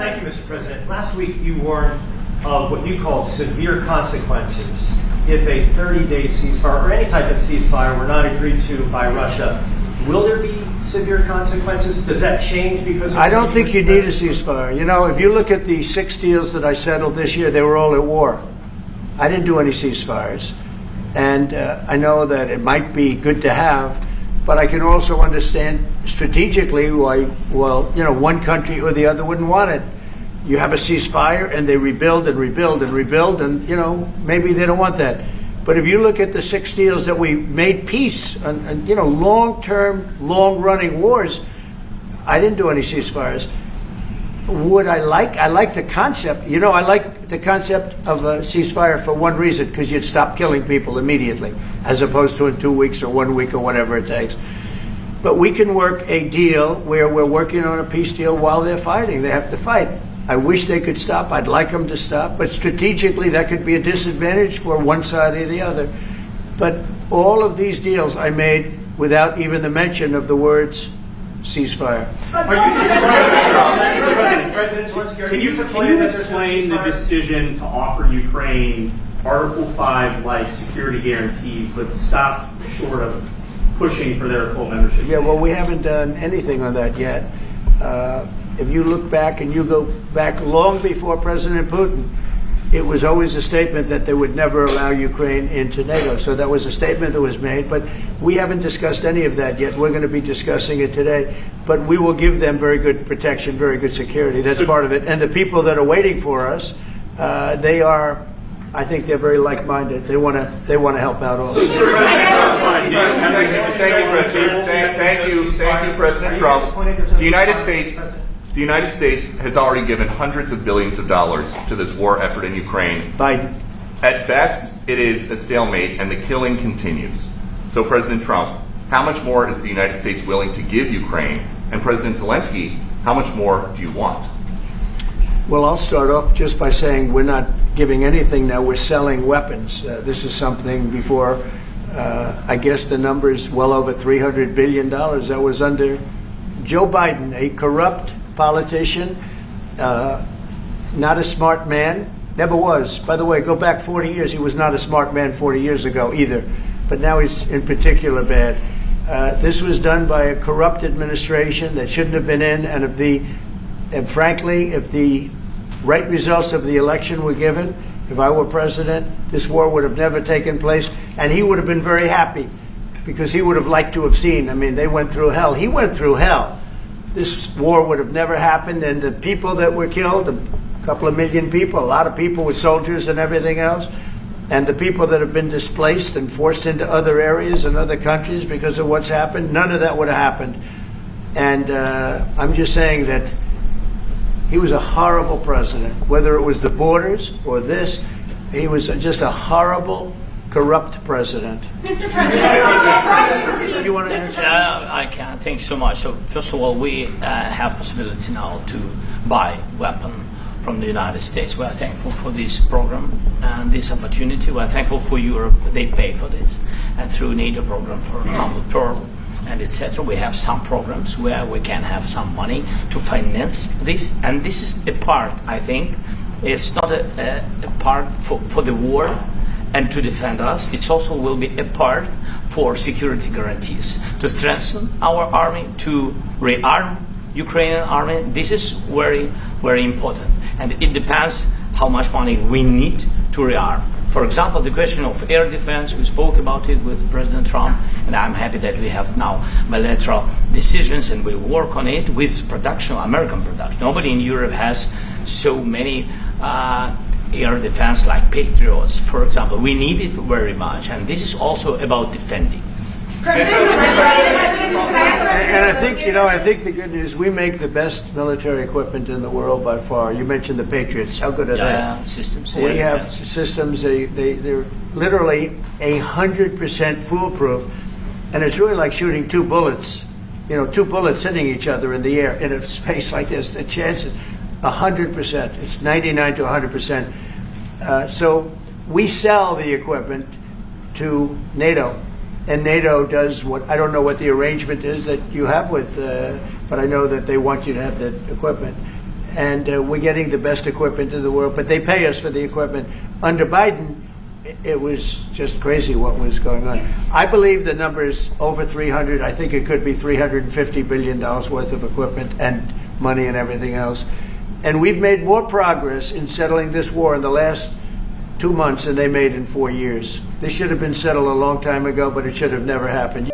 Thank you, Mr. President. Last week you warned of what you called severe consequences if a 30-day ceasefire or any type of ceasefire were not agreed to by Russia. Will there be severe consequences? Does that change because of I don't think you need a ceasefire. You know, if you look at the 6 deals that I settled this year, they were all at war. I didn't do any ceasefires. And I know that it might be good to have, but I can also understand strategically why, well, you know, one country or the other wouldn't want it. You have a ceasefire and they rebuild and rebuild and rebuild, and, you know, maybe they don't want that. But if you look at the 6 deals that we made peace and you know, long-term, long-running wars, I didn't do any ceasefires. Would I like the concept. You know, I like the concept of a ceasefire for one reason, because you'd stop killing people immediately, as opposed to in 2 weeks or 1 week or whatever it takes. But we can work a deal where we're working on a peace deal while they're fighting. They have to fight. I wish they could stop. I'd like them to stop. But strategically, that could be a disadvantage for one side or the other. But all of these deals I made without even the mention of the words ceasefire. Can you explain the decision to offer Ukraine Article 5-like security guarantees, but stop short of pushing for their full membership? Yeah, well, we haven't done anything on that yet. If you look back and you go back long before President Putin, it was always a statement that they would never allow Ukraine into NATO. So that was a statement that was made, but we haven't discussed any of that yet. We're going to be discussing it today, but we will give them very good protection, very good security. That's part of it. And the people that are waiting for us, they are, I think they're very like-minded. They want to help out also. Thank you, President Trump. The United States has already given hundreds of billions of dollars to this war effort in Ukraine. Biden. At best, it is a stalemate, and the killing continues. So, President Trump, how much more is the United States willing to give Ukraine? And President Zelensky, how much more do you want? Well, I'll start off just by saying we're not giving anything now. We're selling weapons. This is something before, I guess the number is well over $300 billion. That was under Joe Biden, a corrupt politician, not a smart man, never was. By the way, go back 40 years, he was not a smart man 40 years ago either, but now he's in particular bad. This was done by a corrupt administration that shouldn't have been in, and frankly, if the right results of the election were given, if I were president, this war would have never taken place, and he would have been very happy, because he would have liked to have seen. I mean, they went through hell. He went through hell. This war would have never happened, and the people that were killed, a couple of million people, a lot of people with soldiers and everything else, and the people that have been displaced and forced into other areas and other countries because of what's happened, none of that would have happened. And I'm just saying that he was a horrible president, whether it was the borders or this. He was just a horrible, corrupt president. Mr. President, you want to answer? I can. Thank you so much. So first of all, we have possibility now to buy weapon from the United States. We are thankful for this program and this opportunity. We are thankful for Europe. They pay for this. And through NATO program, for example, Pearl and etc., we have some programs where we can have some money to finance this. And this is a part, I think, it's not a part for the war and to defend us. It also will be a part for security guarantees, to strengthen our army, to rearm Ukrainian army. This is very, very important. And it depends how much money we need to rearm. For example, the question of air defense, we spoke about it with President Trump, and I'm happy that we have now bilateral decisions and we work on it with production, American production. Nobody in Europe has so many air defense like Patriots, for example. We need it very much, and this is also about defending. And I think, I think the good news, we make the best military equipment in the world by far. You mentioned the Patriots. How good are they? Systems. We have systems, they're literally 100% foolproof. And it's really like shooting two bullets, two bullets hitting each other in the air in a space like this. The chance is 100%. It's 99 to 100%. So we sell the equipment to NATO. And NATO does what, I don't know what the arrangement is that you have with, but I know that they want you to have the equipment. and we're getting the best equipment in the world, but they pay us for the equipment. Under Biden, it was just crazy what was going on. I believe the number is over 300. I think it could be $350 billion worth of equipment and money and everything else. And we've made more progress in settling this war in the last 2 months than they made in 4 years. This should have been settled a long time ago, but it should have never happened.